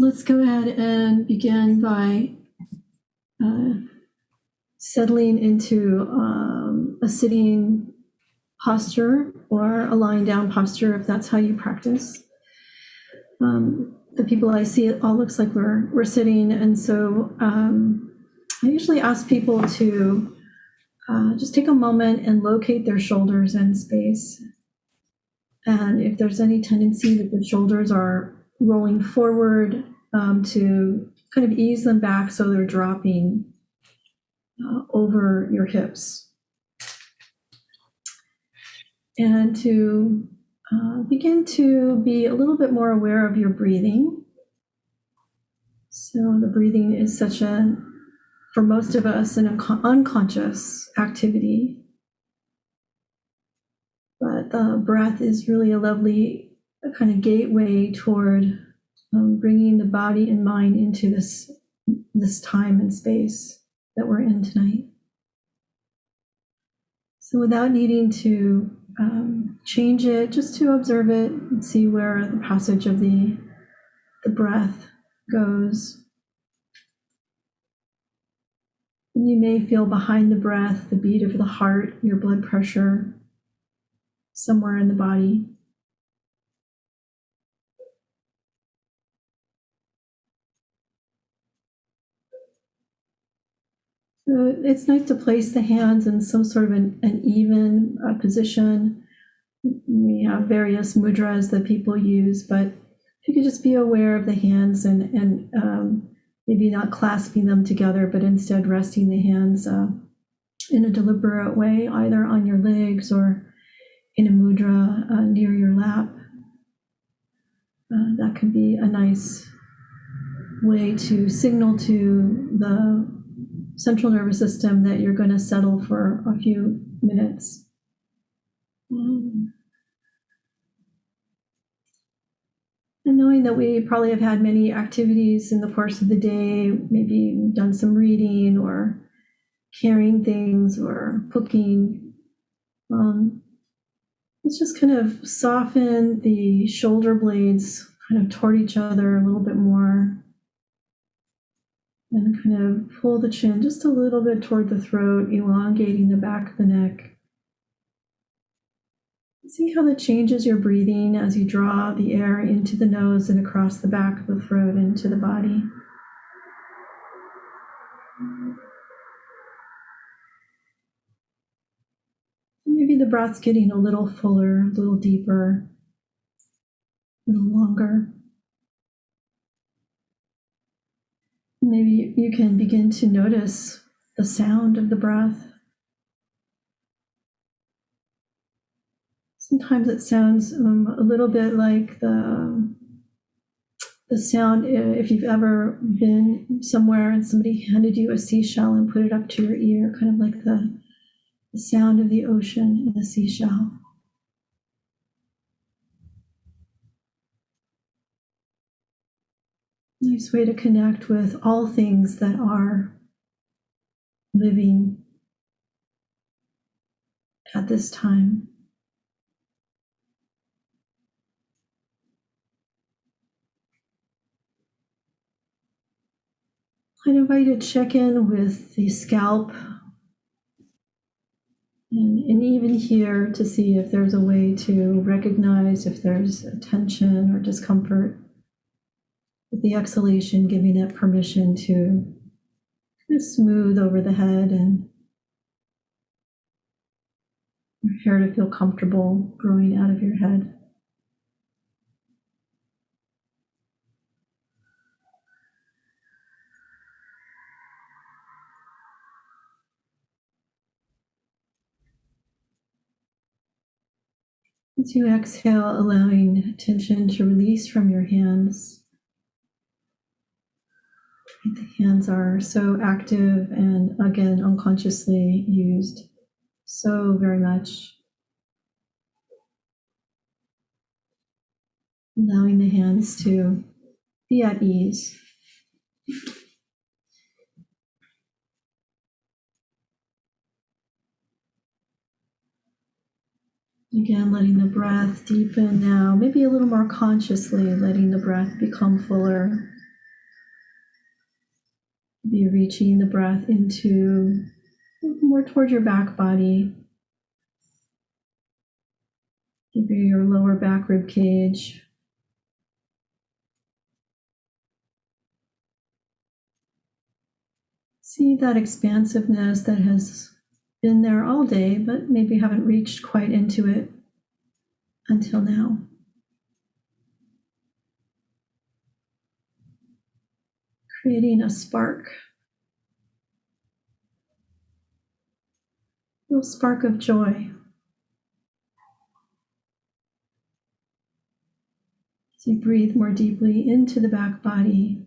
let's go ahead and begin by settling into a sitting posture or a lying down posture if that's how you practice. The people I see, it all looks like we're sitting, and so I usually ask people to just take a moment and locate their shoulders in space. And if there's any tendency that the shoulders are rolling forward, to kind of ease them back so they're dropping over your hips. And to begin to be a little bit more aware of your breathing. So the breathing is such for most of us, an unconscious activity. But the breath is really a lovely kind of gateway toward bringing the body and mind into this time and space that we're in tonight. So without needing to change it, just to observe it and see where the passage of the breath goes. And you may feel behind the breath the beat of the heart, your blood pressure, somewhere in the body. So it's nice to place the hands in some sort of an even position. We have various mudras that people use, but if you could just be aware of the hands and maybe not clasping them together, but instead resting the hands in a deliberate way, either on your legs or in a mudra near your lap. That could be a nice way to signal to the central nervous system that you're going to settle for a few minutes. And knowing that we probably have had many activities in the course of the day, maybe done some reading or carrying things or cooking, let's just kind of soften the shoulder blades kind of toward each other a little bit more. And kind of pull the chin just a little bit toward the throat, elongating the back of the neck. See how that changes your breathing as you draw the air into the nose and across the back of the throat into the body. Maybe the breath's getting a little fuller, a little deeper, a little longer. Maybe you can begin to notice the sound of the breath. Sometimes it sounds a little bit like the sound, if you've ever been somewhere and somebody handed you a seashell and put it up to your ear, kind of like the sound of the ocean in a seashell. Nice way to connect with all things that are living at this time. I'd invite you to check in with the scalp and even here to see if there's a way to recognize if there's tension or discomfort. With the exhalation, giving it permission to just smooth over the head and your hair to feel comfortable growing out of your head. As you exhale, allowing tension to release from your hands. The hands are so active and, again, unconsciously used so very much. Allowing the hands to be at ease. Again, letting the breath deepen now, maybe a little more consciously, letting the breath become fuller. Be reaching the breath into more toward your back body, maybe your lower back rib cage. See that expansiveness that has been there all day, but maybe haven't reached quite into it until now. Creating a spark, a little spark of joy. As you breathe more deeply into the back body,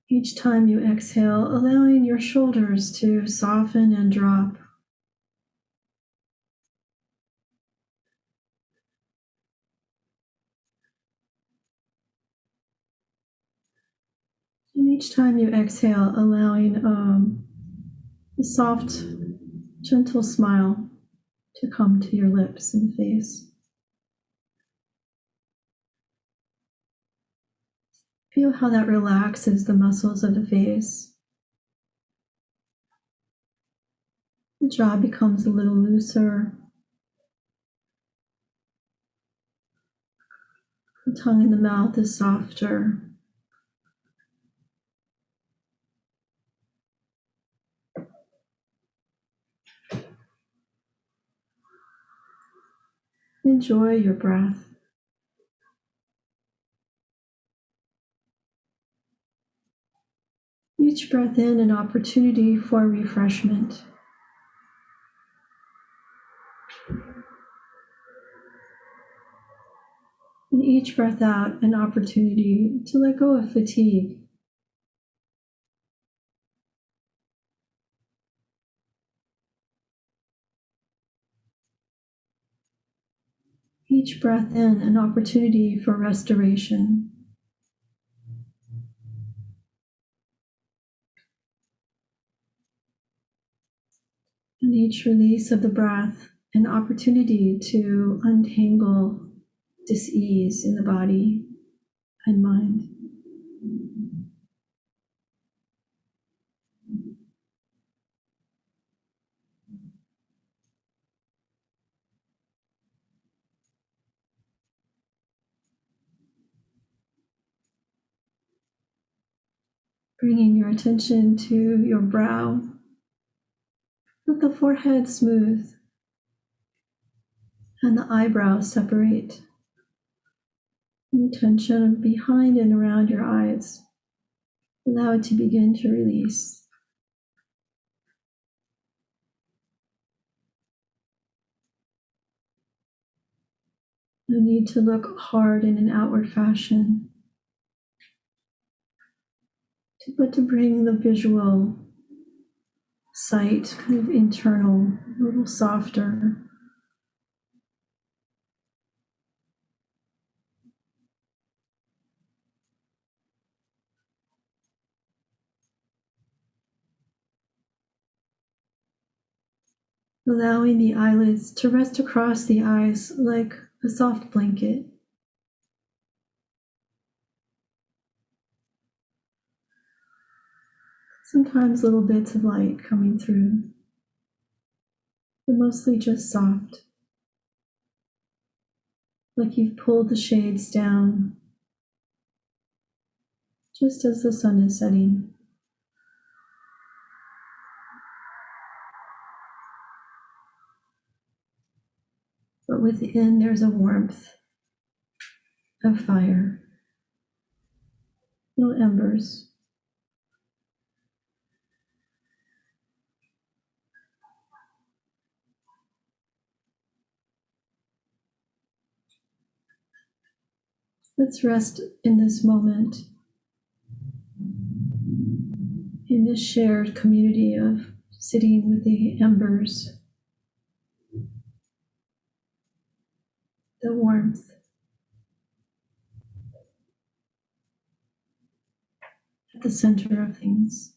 each time you exhale, allowing your shoulders to soften and drop. And each time you exhale, allowing a soft, gentle smile to come to your lips and face. Feel how that relaxes the muscles of the face. The jaw becomes a little looser. The tongue in the mouth is softer. Enjoy your breath. Each breath in an opportunity for refreshment. And each breath out an opportunity to let go of fatigue. Each breath in an opportunity for restoration. And each release of the breath an opportunity to untangle dis-ease in the body and mind. Bringing your attention to your brow. Let the forehead smooth and the eyebrows separate. And the tension behind and around your eyes. Allow it to begin to release. No need to look hard in an outward fashion, but to bring the visual sight kind of internal, a little softer. Allowing the eyelids to rest across the eyes like a soft blanket. Sometimes little bits of light coming through, but mostly just soft. Like you've pulled the shades down just as the sun is setting. But within there's a warmth of fire, little embers. Let's rest in this moment, in this shared community of sitting with the embers, the warmth, at the center of things.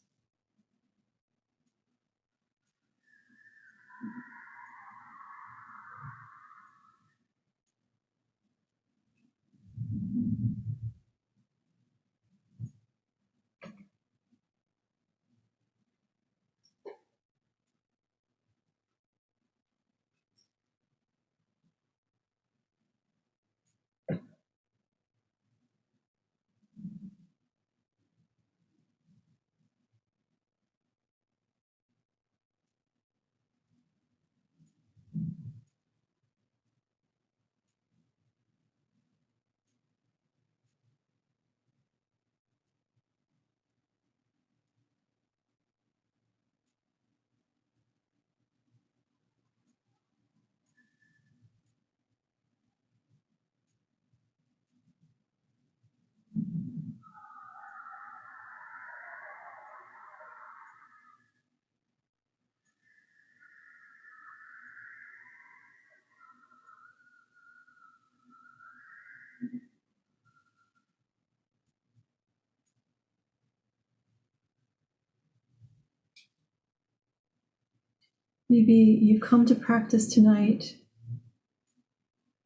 Maybe you've come to practice tonight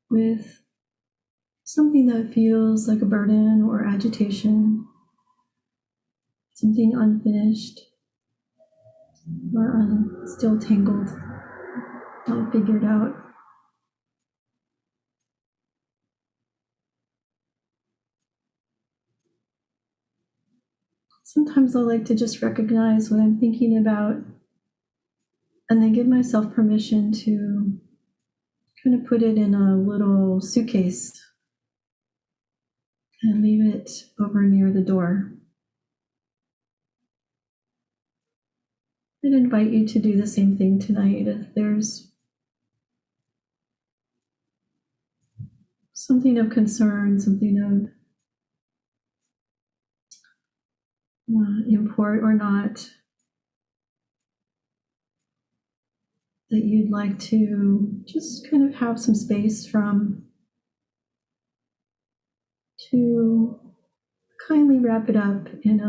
with something that feels like a burden or agitation, something unfinished or still tangled, not figured out. Sometimes I like to just recognize what I'm thinking about and then give myself permission to kind of put it in a little suitcase and leave it over near the door. I'd invite you to do the same thing tonight. If there's something of concern, something of import or not, that you'd like to just kind of have some space from, to kindly wrap it up in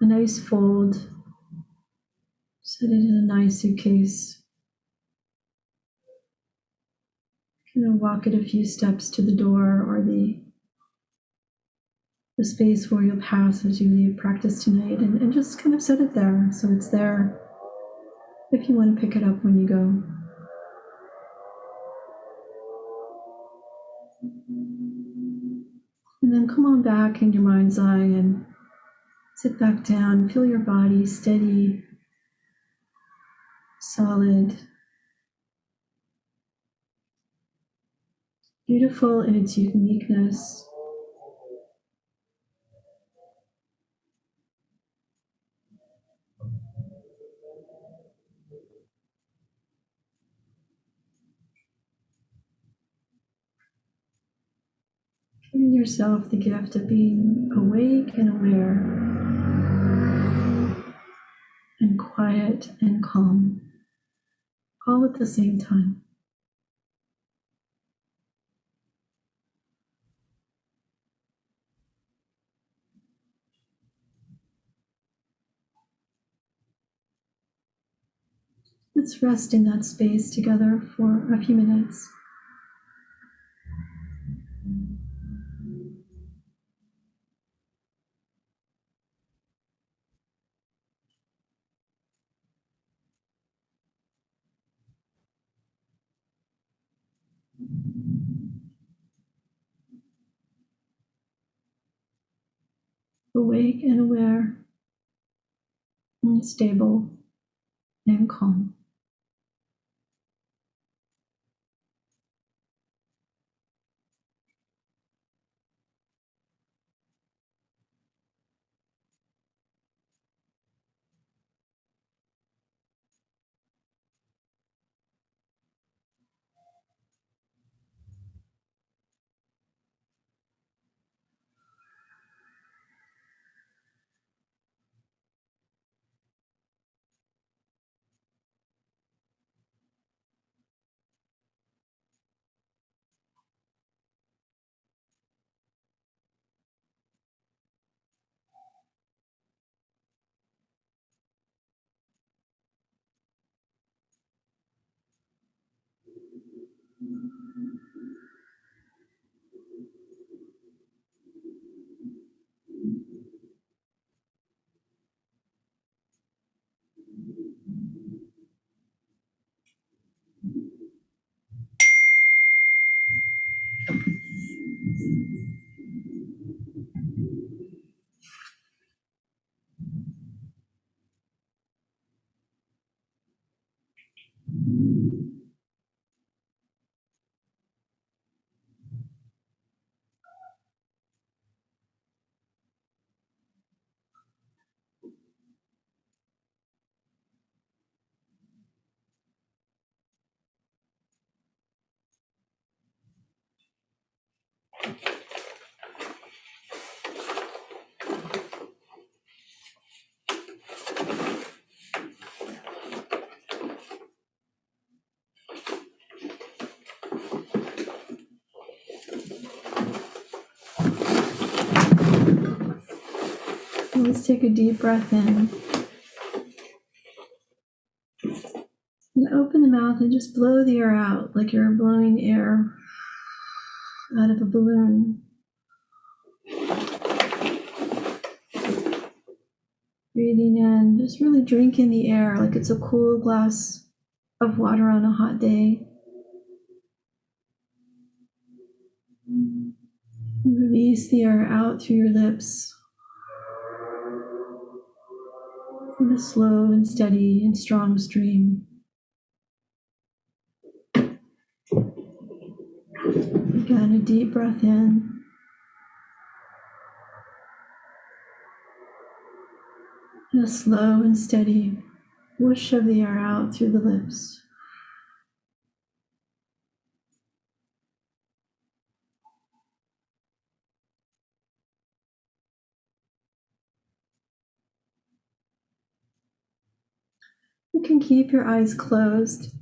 a nice fold, set it in a nice suitcase, kind of walk it a few steps to the door or the space where you'll pass as you leave practice tonight, and just kind of set it there so it's there if you want to pick it up when you go. And then come on back in your mind's eye and sit back down, feel your body steady, solid, beautiful in its uniqueness. Giving yourself the gift of being awake and aware and quiet and calm, all at the same time. Let's rest in that space together for a few minutes. Awake and aware and stable and calm. Let's take a deep breath in. mouth and just blow the air out like you're blowing air out of a balloon. Breathing in, just really drink in the air like it's a cool glass of water on a hot day. Release the air out through your lips in a slow and steady and strong stream. Again, a deep breath in. And a slow and steady whoosh of the air out through the lips. You can keep your eyes closed.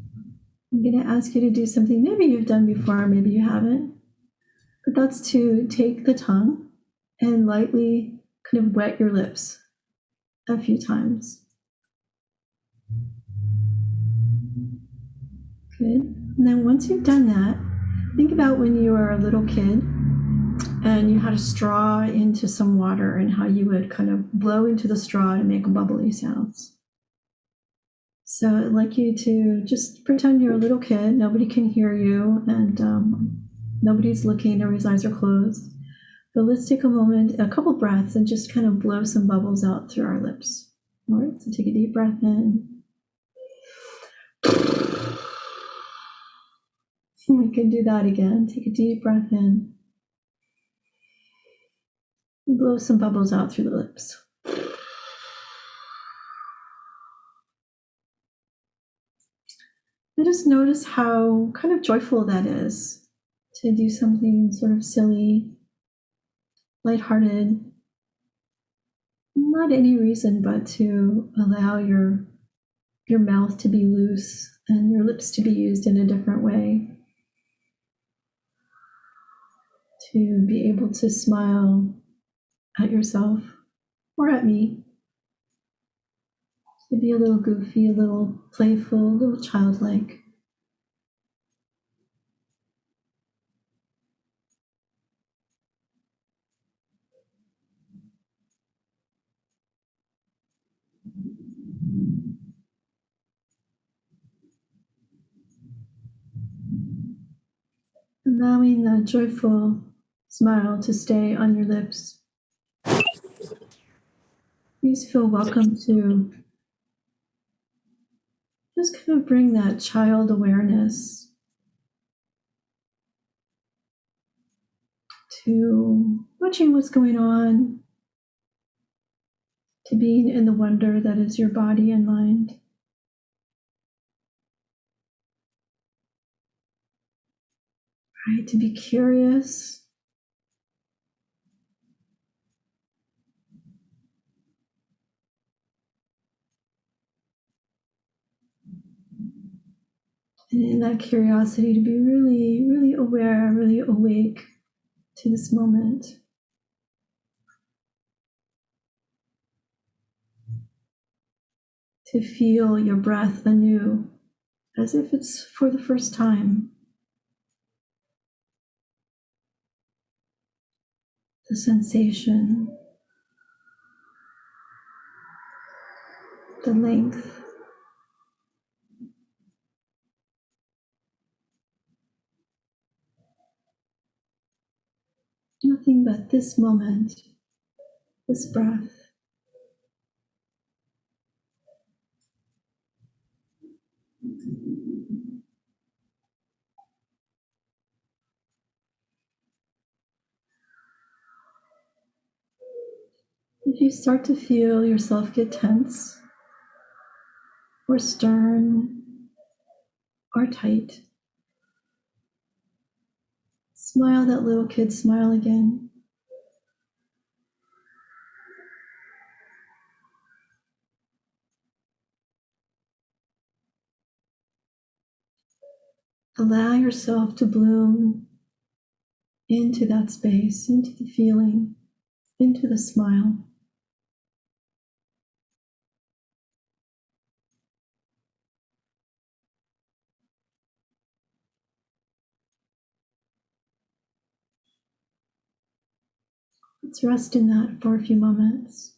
I'm going to ask you to do something maybe you've done before, maybe you haven't. But that's to take the tongue and lightly kind of wet your lips a few times. Good. And then once you've done that, think about when you were a little kid and you had a straw into some water and how you would kind of blow into the straw to make bubbly sounds. So I'd like you to just pretend you're a little kid, nobody can hear you, and nobody's looking, everybody's eyes are closed. But let's take a moment, a couple breaths, and just kind of blow some bubbles out through our lips. All right, so take a deep breath in. We can do that again. Take a deep breath in. And blow some bubbles out through the lips. And just notice how kind of joyful that is to do something sort of silly, lighthearted. Not any reason but to allow your mouth to be loose and your lips to be used in a different way. To be able to smile at yourself or at me. To be a little goofy, a little playful, a little childlike. Allowing the joyful smile to stay on your lips. Please feel welcome to just kind of bring that child awareness to watching what's going on, to being in the wonder that is your body and mind. Right, to be curious. And in that curiosity to be really, really aware, really awake to this moment. To feel your breath anew, as if it's for the first time. The sensation, the length. Nothing but this moment, this breath. If you start to feel yourself get tense, or stern, or tight, smile that little kid smile again. Allow yourself to bloom into that space, into the feeling, into the smile. Let's rest in that for a few moments.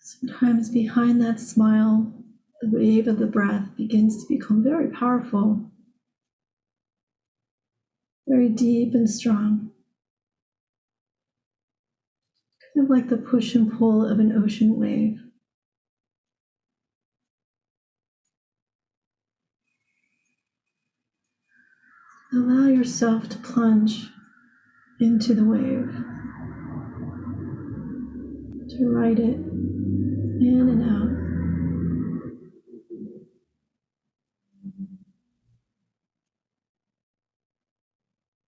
Sometimes behind that smile, the wave of the breath begins to become very powerful, very deep and strong, kind of like the push and pull of an ocean wave. Allow yourself to plunge into the wave, to ride it in and out.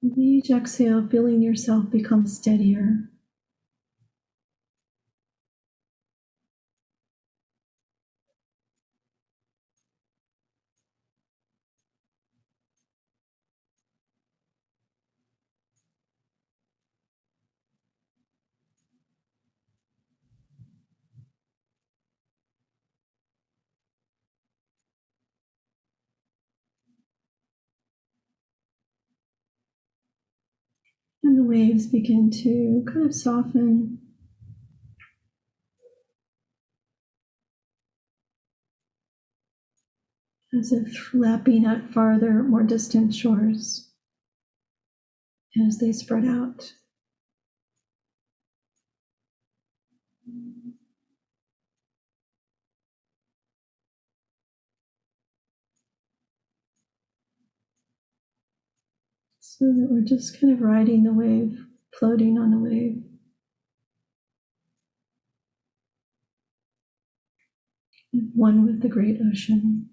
With each exhale, feeling yourself become steadier. And the waves begin to kind of soften, as if lapping at farther, more distant shores as they spread out. So that we're just kind of riding the wave, floating on the wave. One with the great ocean.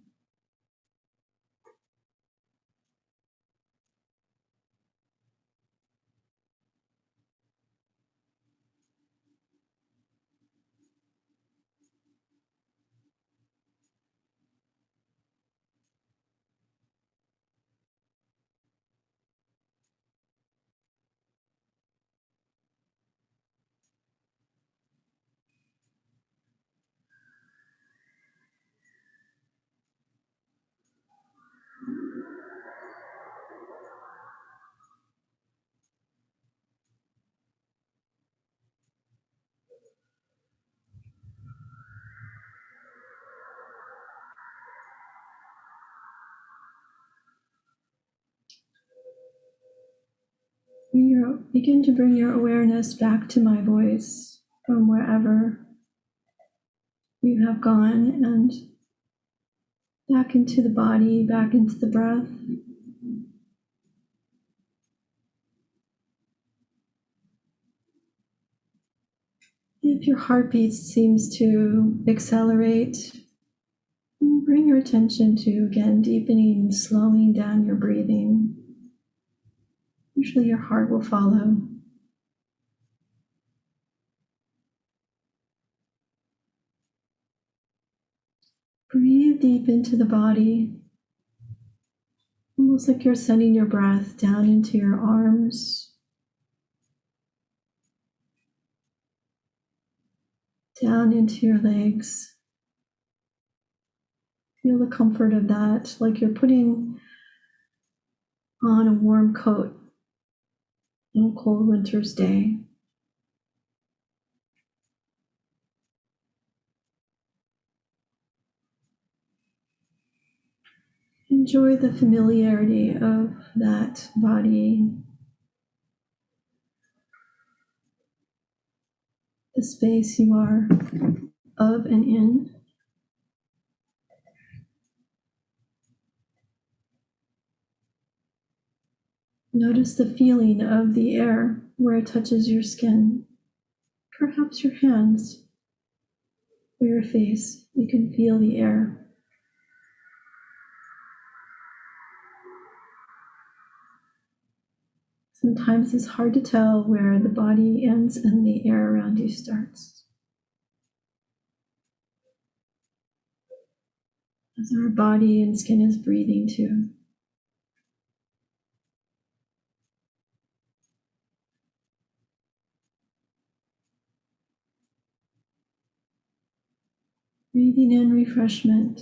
Begin to bring your awareness back to my voice from wherever you have gone, and back into the body, back into the breath. If your heartbeat seems to accelerate, bring your attention to, again, deepening, slowing down your breathing. Usually your heart will follow. Breathe deep into the body, almost like you're sending your breath down into your arms, down into your legs. Feel the comfort of that, like you're putting on a warm coat on a cold winter's day. Enjoy the familiarity of that body, the space you are of and in. Notice the feeling of the air where it touches your skin, perhaps your hands or your face. You can feel the air. Sometimes it's hard to tell where the body ends and the air around you starts. As our body and skin is breathing too. Breathing in refreshment.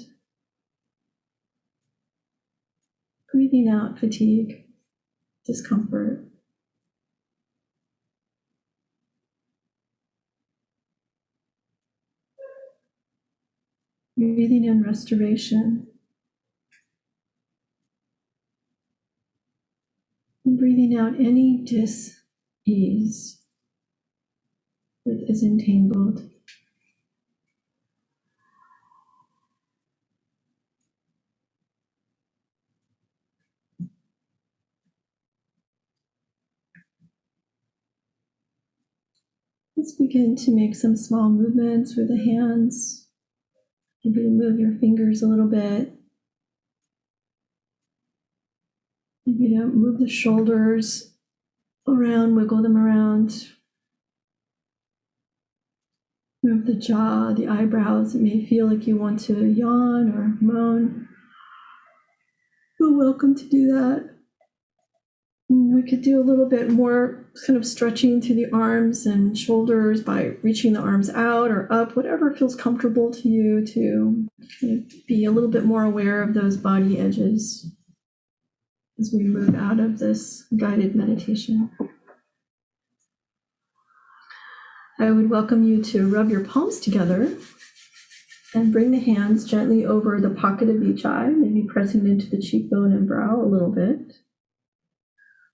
Breathing out fatigue, discomfort. Breathing in restoration. And breathing out any dis-ease that is entangled. Let's begin to make some small movements with the hands. Maybe move your fingers a little bit. Maybe move the shoulders around, wiggle them around. Move the jaw, the eyebrows. It may feel like you want to yawn or moan. You're welcome to do that. We could do a little bit more kind of stretching through the arms and shoulders by reaching the arms out or up, whatever feels comfortable to you, to be a little bit more aware of those body edges as we move out of this guided meditation. I would welcome you to rub your palms together and bring the hands gently over the pocket of each eye, maybe pressing into the cheekbone and brow a little bit.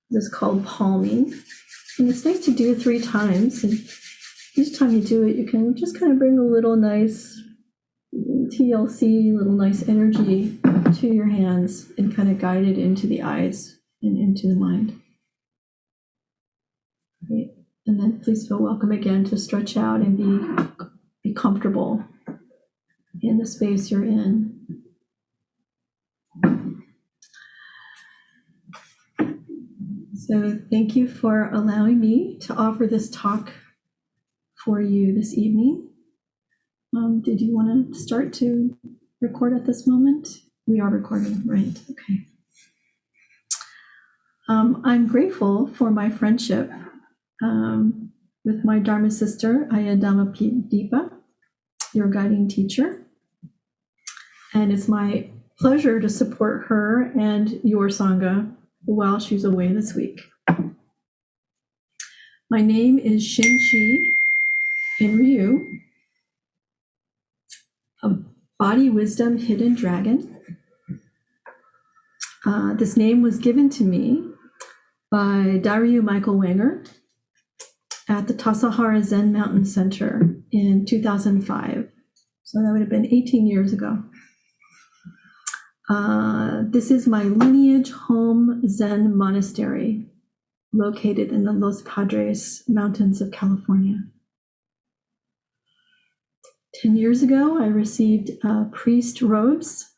This is called palming. And it's nice to do 3 times. And each time you do it, you can just kind of bring a little nice TLC, little nice energy to your hands and kind of guide it into the eyes and into the mind. Great. And then please feel welcome again to stretch out and be comfortable in the space you're in. So thank you for allowing me to offer this talk for you this evening. Did you want to start to record at this moment? We are recording, right? Okay. I'm grateful for my friendship with my Dharma sister, Ayadama Deepa, your guiding teacher. And it's my pleasure to support her and your Sangha while she's away this week. My name is Shinshi Inryu, a body wisdom hidden dragon. This name was given to me by Inryu Michael Wenger at the Tassajara Zen Mountain Center in 2005. So that would have been 18 years ago. This is my lineage home Zen monastery located in the Los Padres Mountains of California. 10 years ago, I received priest robes.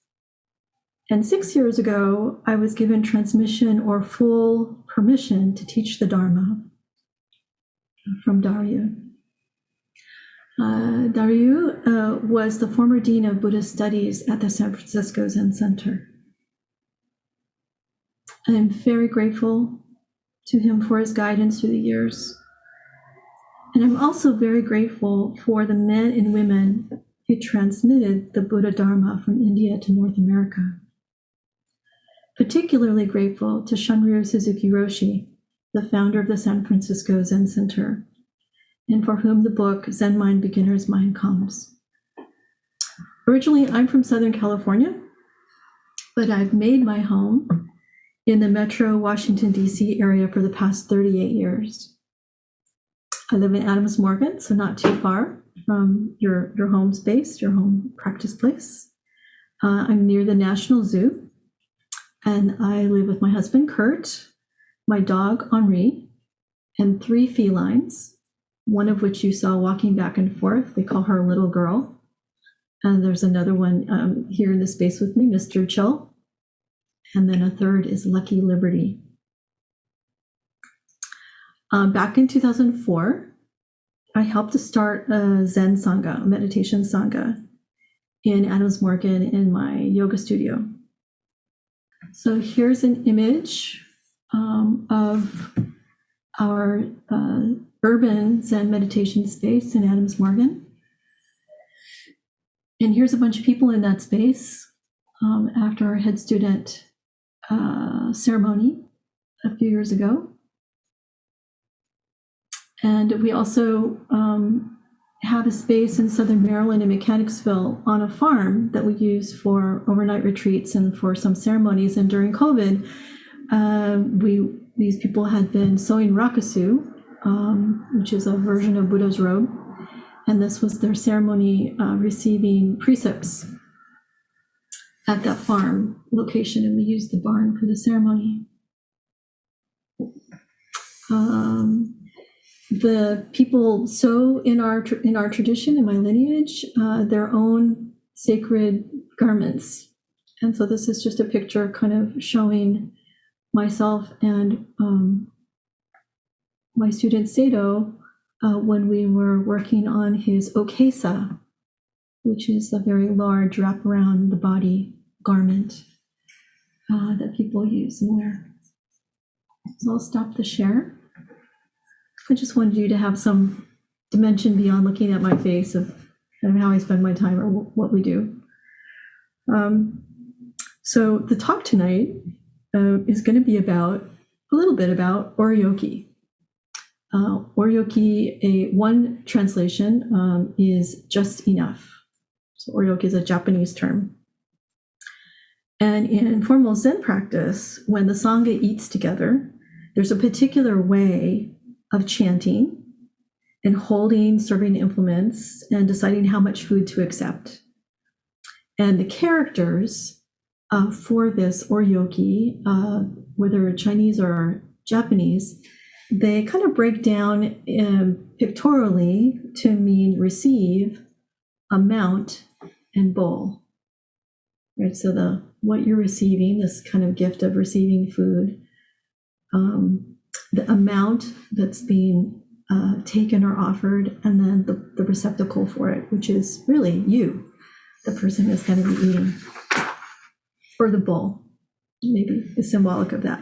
And 6 years ago, I was given transmission or full permission to teach the Dharma from Daryu. Daryu was the former dean of Buddhist studies at the San Francisco Zen Center. I am very grateful to him for his guidance through the years. And I'm also very grateful for the men and women who transmitted the Buddha Dharma from India to North America. Particularly grateful to Shunryu Suzuki Roshi, the founder of the San Francisco Zen Center, and for whom the book Zen Mind, Beginner's Mind comes. Originally, I'm from Southern California, but I've made my home in the Metro Washington, D.C. area for the past 38 years. I live in Adams Morgan, so not too far from your home space, your home practice place. I'm near the National Zoo, and I live with my husband, Kurt, my dog, Henri, and 3 felines, one of which you saw walking back and forth. They call her Little Girl. And there's another one here in the space with me, Mr. Chill. And then a third is Lucky Liberty. Back in 2004, I helped to start a Zen Sangha, a meditation Sangha, in Adams Morgan in my yoga studio. So here's an image of our urban Zen meditation space in Adams Morgan. And here's a bunch of people in that space after our head student ceremony a few years ago. And we also have a space in Southern Maryland in Mechanicsville on a farm that we use for overnight retreats and for some ceremonies. And during COVID, these people had been sewing rakusu, which is a version of Buddha's robe. And this was their ceremony receiving precepts at that farm location. And we used the barn for the ceremony. The people sew in our tradition, in my lineage, their own sacred garments. And so this is just a picture kind of showing myself and my student Sato when we were working on his okesa, which is a very large wrap around the body garment that people use and wear. So I'll stop the share. I just wanted you to have some dimension beyond looking at my face of kind of how I spend my time or what we do. So the talk tonight is going to be a little bit about oryoki. Oryoki, one translation is just enough. So oryoki is a Japanese term. And in formal Zen practice, when the Sangha eats together, there's a particular way of chanting and holding serving implements and deciding how much food to accept. And the characters for this oryoki, whether Chinese or Japanese, they kind of break down pictorially to mean receive, amount, and bowl. Right, so what you're receiving, this kind of gift of receiving food, the amount that's being taken or offered, and then the receptacle for it, which is really you, the person is going to be eating, or the bowl, maybe is symbolic of that.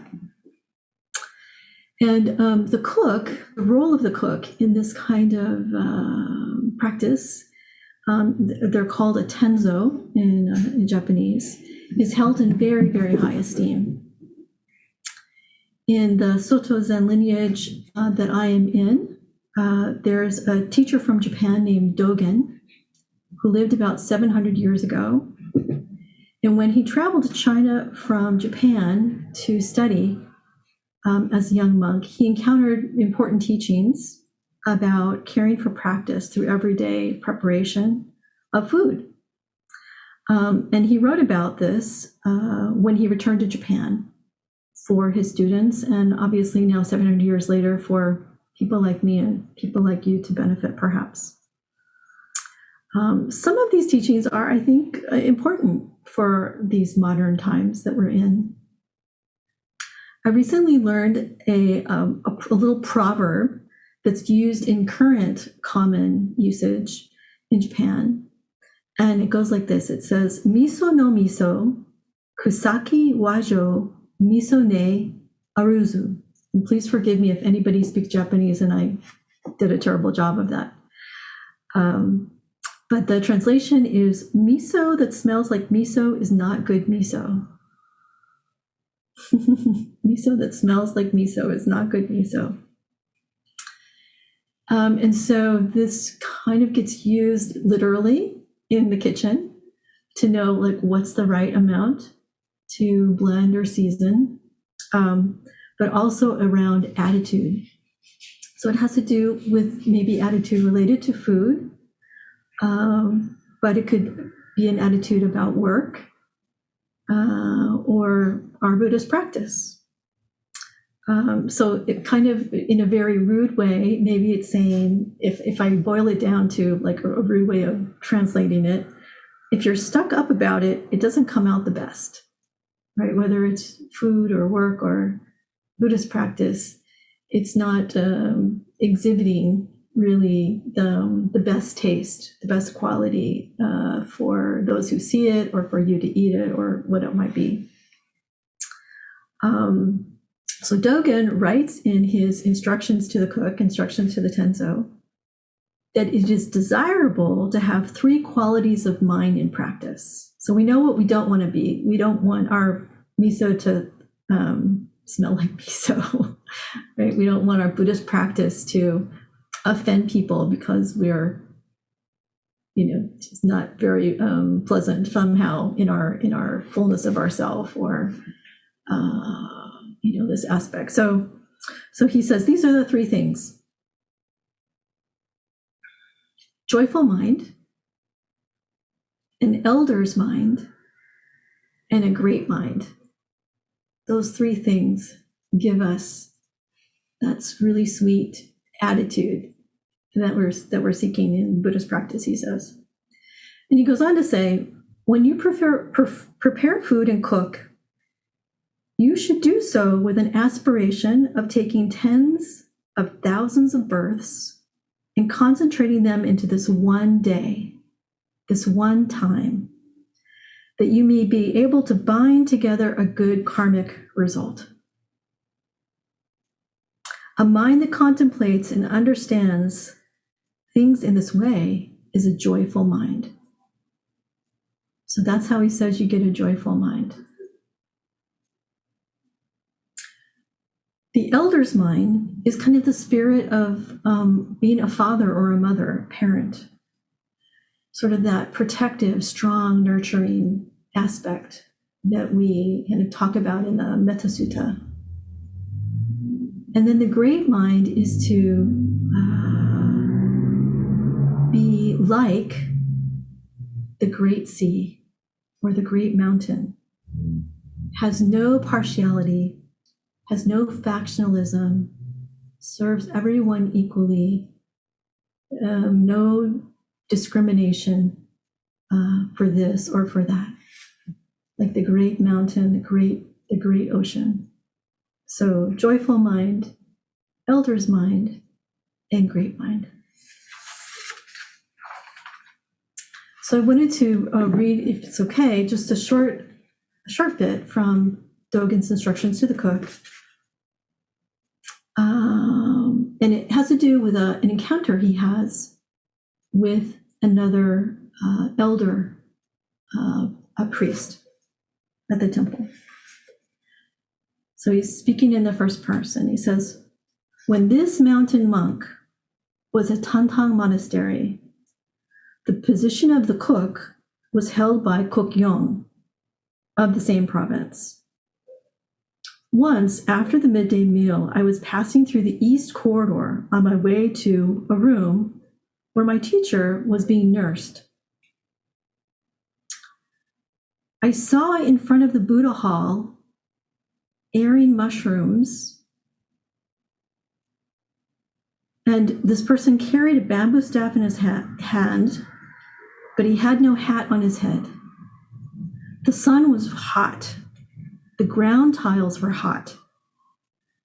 And the role of the cook in this kind of practice, they're called a tenzo in Japanese, is held in very, very high esteem. In the Soto Zen lineage that I am in, there's a teacher from Japan named Dogen who lived about 700 years ago. And when he traveled to China from Japan to study as a young monk, he encountered important teachings about caring for practice through everyday preparation of food. And he wrote about this when he returned to Japan for his students, and obviously now 700 years later for people like me and people like you to benefit perhaps. Some of these teachings are, I think, important for these modern times that we're in. I recently learned a little proverb that's used in current common usage in Japan. And it goes like this. It says, miso no miso, kusaki wajo, miso ne aruzu. And please forgive me if anybody speaks Japanese and I did a terrible job of that. But the translation is, miso that smells like miso is not good miso. Miso that smells like miso is not good miso. And so this kind of gets used literally in the kitchen to know, like, what's the right amount to blend or season, but also around attitude. So it has to do with maybe attitude related to food, but it could be an attitude about work or our Buddhist practice. So it kind of, in a very rude way, maybe it's saying, if I boil it down to like a rude way of translating it, if you're stuck up about it, it doesn't come out the best, right? Whether it's food or work or Buddhist practice, it's not exhibiting really the best taste, the best quality for those who see it or for you to eat it or what it might be. So Dogen writes in his instructions to the cook, instructions to the Tenzo, that it is desirable to have 3 qualities of mind in practice. So we know what we don't want to be. We don't want our miso to smell like miso, right? We don't want our Buddhist practice to offend people because we're, just not very pleasant somehow in our fullness of ourself or, this aspect. So he says, these are the 3 things: joyful mind, an elder's mind, and a great mind. Those 3 things give us that's really sweet attitude that we're seeking in Buddhist practice, he says. And he goes on to say, when you prepare food and cook, you should do so with an aspiration of taking tens of thousands of births and concentrating them into this one day, this one time, that you may be able to bind together a good karmic result. A mind that contemplates and understands things in this way is a joyful mind. So that's how he says you get a joyful mind. The elder's mind is kind of the spirit of being a father or a mother, parent. Sort of that protective, strong, nurturing aspect that we kind of talk about in the Metta Sutta. And then the great mind is to be like the great sea or the great mountain. Has no partiality, has no factionalism, serves everyone equally, no discrimination for this or for that. Like the great mountain, the great ocean. So joyful mind, elder's mind, and great mind. So I wanted to read, if it's okay, just a short bit from Dogen's instructions to the cook. And it has to do with an encounter he has with another elder, a priest at the temple. So he's speaking in the first person. He says, when this mountain monk was at Tantang Monastery, the position of the cook was held by Cook Yong of the same province. Once, after the midday meal, I was passing through the east corridor on my way to a room where my teacher was being nursed. I saw in front of the Buddha hall airing mushrooms, and this person carried a bamboo staff in his hand, but he had no hat on his head. The sun was hot. The ground tiles were hot,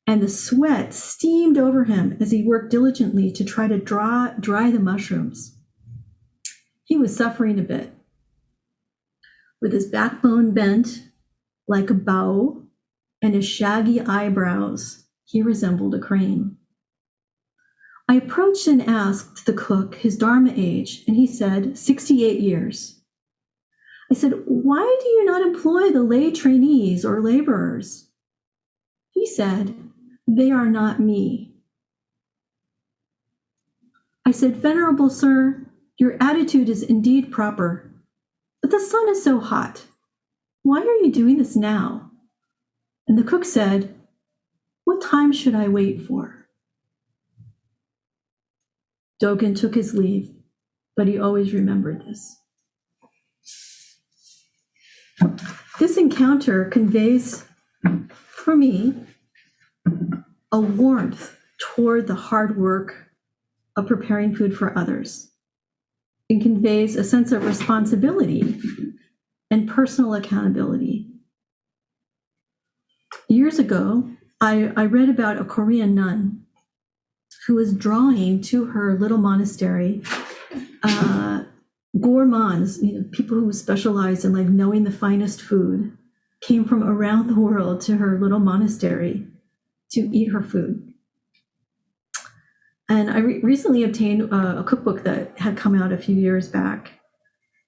and the sweat steamed over him as he worked diligently to try to dry the mushrooms. He was suffering a bit. With his backbone bent like a bow and his shaggy eyebrows, he resembled a crane. I approached and asked the cook his Dharma age, and he said 68 years. I said, why do you not employ the lay trainees or laborers? He said, they are not me. I said, Venerable Sir, your attitude is indeed proper, but the sun is so hot. why are you doing this now? And the cook said, what time should I wait for? Dogen took his leave, but he always remembered this. This encounter conveys, for me, a warmth toward the hard work of preparing food for others. It conveys a sense of responsibility and personal accountability. Years ago, I read about a Korean nun who was drawing to her little monastery gourmands, people who specialize in like knowing the finest food, came from around the world to her little monastery to eat her food. And I recently obtained a cookbook that had come out a few years back.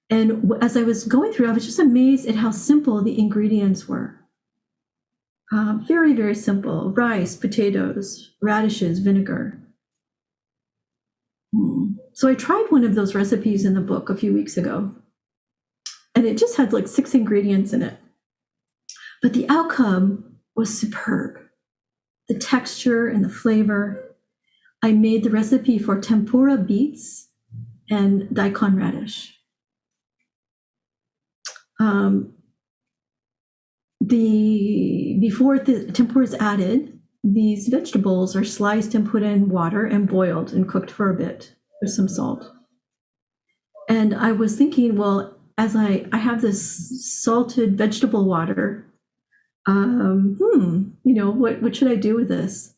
And as I was going through, I was just amazed at how simple the ingredients were. Very, very simple. Rice, potatoes, radishes, vinegar. So I tried one of those recipes in the book a few weeks ago, and it just had like 6 ingredients in it. But the outcome was superb. The texture and the flavor. I made the recipe for tempura beets and daikon radish. Before the tempura is added, these vegetables are sliced and put in water and boiled and cooked for a bit with some salt. And I was thinking, well, as I have this salted vegetable water, what should I do with this?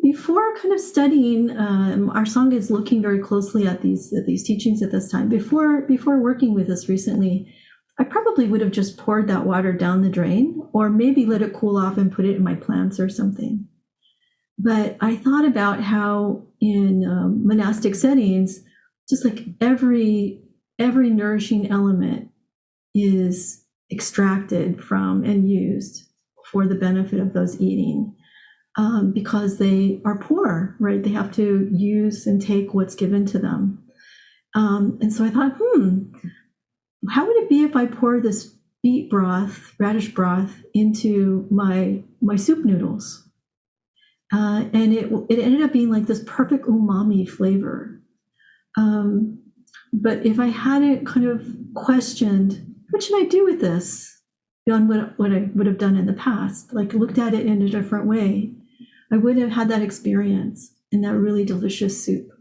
Before kind of studying, our Sangha is looking very closely at these teachings at this time. Before working with this recently, I probably would have just poured that water down the drain, or maybe let it cool off and put it in my plants or something. But I thought about how in monastic settings, just like every nourishing element is extracted from and used for the benefit of those eating, because they are poor, right? They have to use and take what's given to them. And so I thought, how would it be if I pour this beet broth, radish broth, into my soup noodles? And it ended up being like this perfect umami flavor. But if I hadn't kind of questioned, what should I do with this beyond what I would have done in the past, like looked at it in a different way, I wouldn't have had that experience in that really delicious soup.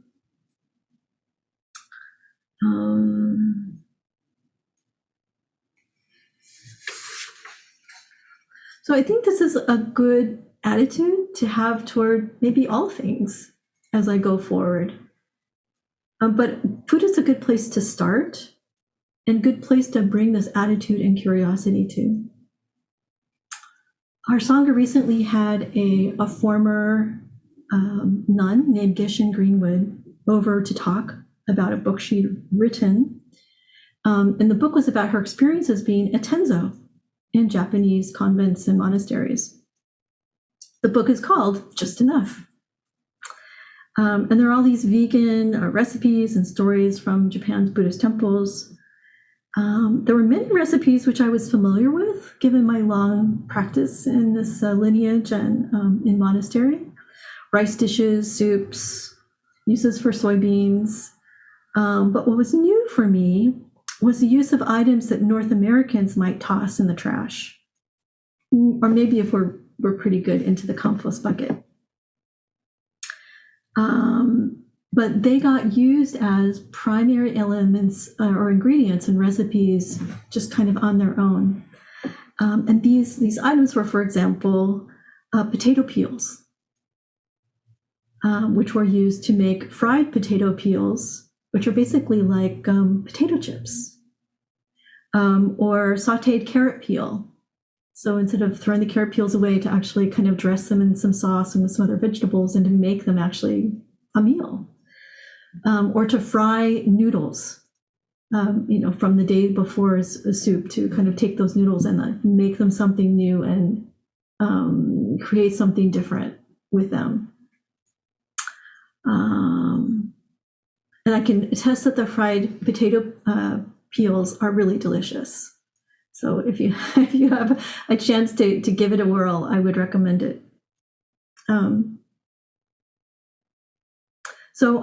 So I think this is a good attitude to have toward maybe all things as I go forward. But food is a good place to start and good place to bring this attitude and curiosity to. Our Sangha recently had a former nun named Geshen Greenwood over to talk about a book she'd written. And the book was about her experience as being a tenzo in Japanese convents and monasteries. The book is called Just Enough. And there are all these vegan recipes and stories from Japan's Buddhist temples. There were many recipes which I was familiar with, given my long practice in this lineage and in monastery. Rice dishes, soups, uses for soybeans. But what was new for me was the use of items that North Americans might toss in the trash, or maybe if we're pretty good, into the compost bucket. But they got used as primary elements or ingredients in recipes just kind of on their own. And these items were, for example, potato peels, which were used to make fried potato peels, which are basically like potato chips, or sauteed carrot peel. So instead of throwing the carrot peels away, to actually kind of dress them in some sauce and with some other vegetables and to make them actually a meal. Or to fry noodles, from the day before a soup, to kind of take those noodles and make them something new and create something different with them. And I can attest that the fried potato peels are really delicious. So if you if you have a chance to give it a whirl, I would recommend it. So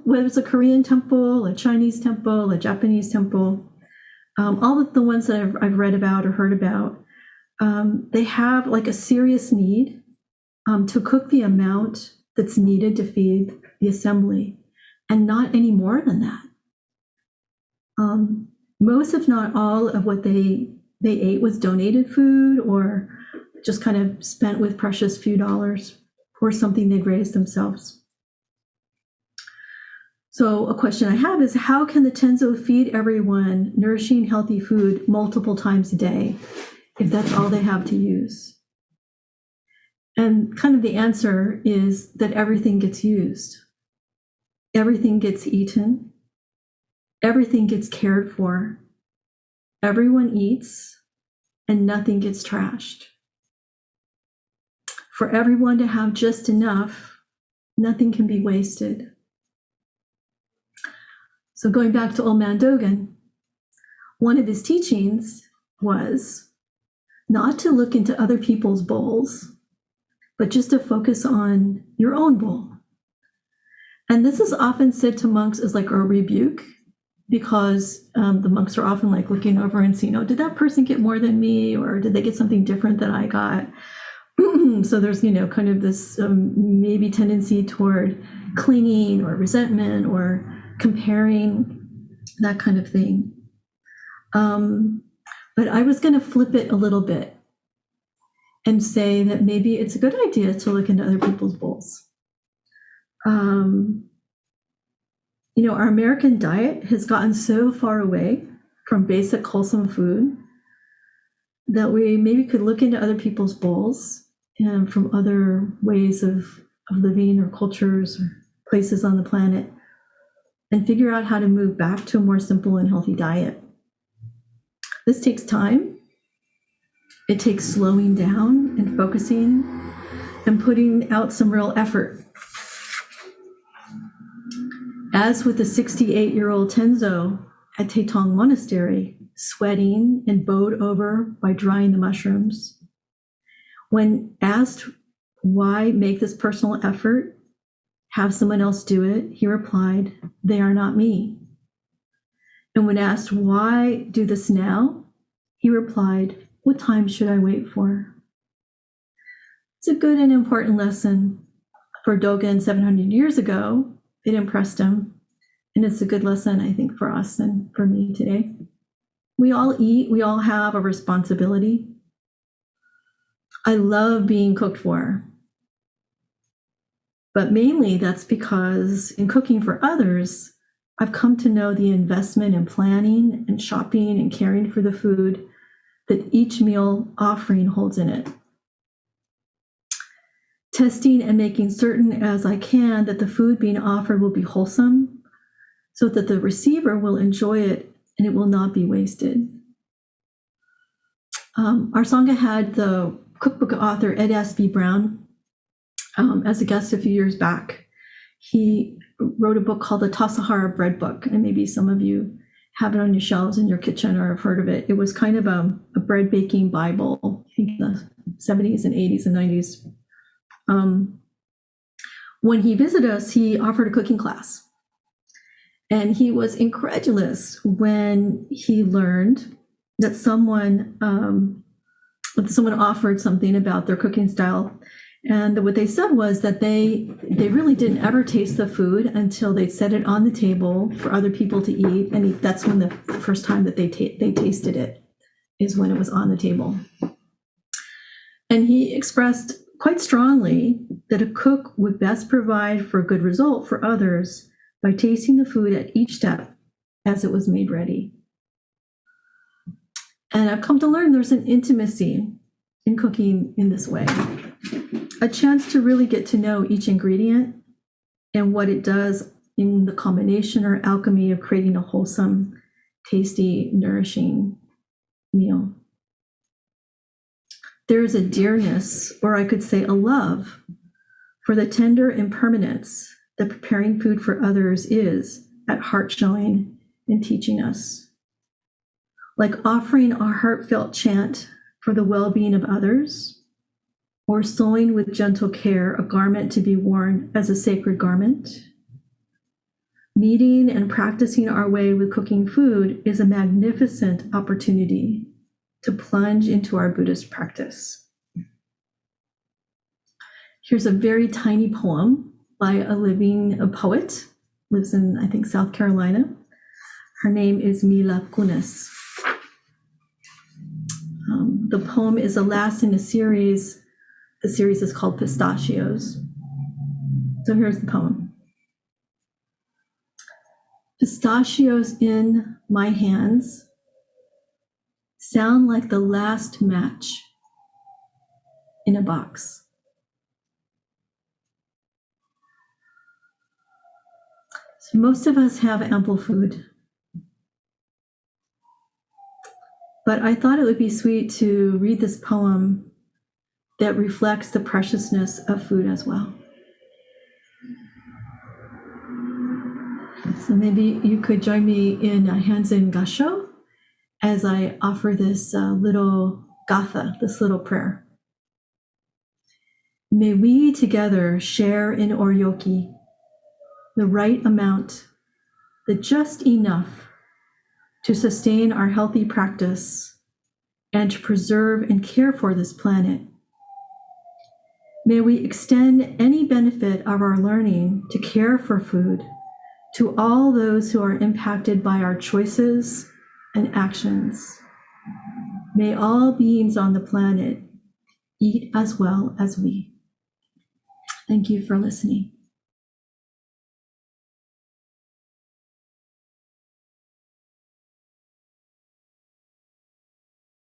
whether it's a Korean temple, a Chinese temple, a Japanese temple, all of the ones that I've read about or heard about, they have like a serious need to cook the amount that's needed to feed the assembly, and not any more than that. Most, if not all, of what they ate was donated food or just kind of spent with precious few dollars or something they'd raised themselves. So a question I have is, how can the Tenzo feed everyone nourishing, healthy food multiple times a day if that's all they have to use? And kind of the answer is that everything gets used. Everything gets eaten. Everything gets cared for. Everyone eats, and nothing gets trashed. For everyone to have just enough, nothing can be wasted. So going back to Old Man Dogen, one of his teachings was not to look into other people's bowls, but just to focus on your own bowl. And this is often said to monks as like a rebuke, because the monks are often like looking over and seeing, oh, did that person get more than me? Or did they get something different than I got? So there's, kind of this maybe tendency toward clinging or resentment or comparing, that kind of thing. But I was going to flip it a little bit and say that maybe it's a good idea to look into other people's bowls. Our American diet has gotten so far away from basic wholesome food that we maybe could look into other people's bowls and from other ways of living or cultures or places on the planet and figure out how to move back to a more simple and healthy diet. This takes time. It takes slowing down and focusing and putting out some real effort. As with the 68-year-old Tenzo at Taetong Monastery, sweating and bowed over by drying the mushrooms, when asked why make this personal effort, have someone else do it, he replied, "They are not me." And when asked why do this now, he replied, "What time should I wait for?" It's a good and important lesson for Dogen 700 years ago. It impressed him. And it's a good lesson, I think, for us and for me today. We all eat. We all have a responsibility. I love being cooked for. But mainly that's because in cooking for others, I've come to know the investment in planning and shopping and caring for the food that each meal offering holds in it. Testing and making certain as I can that the food being offered will be wholesome so that the receiver will enjoy it and it will not be wasted. Our Sangha had the cookbook author Ed S.B. Brown as a guest a few years back. He wrote a book called the Tassajara Bread Book, and maybe some of you have it on your shelves in your kitchen or have heard of it. It was kind of a bread baking Bible, I think in the 70s and 80s and 90s. When he visited us, he offered a cooking class. And he was incredulous when he learned that someone offered something about their cooking style. And what they said was that they really didn't ever taste the food until they'd set it on the table for other people to eat. And that's when the first time that they tasted it, is when it was on the table. And he expressed quite strongly that a cook would best provide for a good result for others by tasting the food at each step as it was made ready. And I've come to learn there's an intimacy in cooking in this way, a chance to really get to know each ingredient and what it does in the combination or alchemy of creating a wholesome, tasty, nourishing meal. There's a dearness, or I could say a love, for the tender impermanence that preparing food for others is at heart showing and teaching us. like offering a heartfelt chant for the well-being of others, or sewing with gentle care a garment to be worn as a sacred garment. Meeting and practicing our way with cooking food is a magnificent opportunity to plunge into our Buddhist practice. Here's a very tiny poem by a poet, lives in, I think, South Carolina. Her name is Mila Kunis. The poem is the last in a series. The series is called Pistachios. So here's the poem. Pistachios in my hands sound like the last match in a box. So most of us have ample food, but I thought it would be sweet to read this poem that reflects the preciousness of food as well. So maybe you could join me in Hanzen Gasho as I offer this little gatha, this little prayer. May we together share in oryoki the right amount, the just enough to sustain our healthy practice and to preserve and care for this planet. May we extend any benefit of our learning to care for food to all those who are impacted by our choices and actions. May all beings on the planet eat as well as we. Thank you for listening.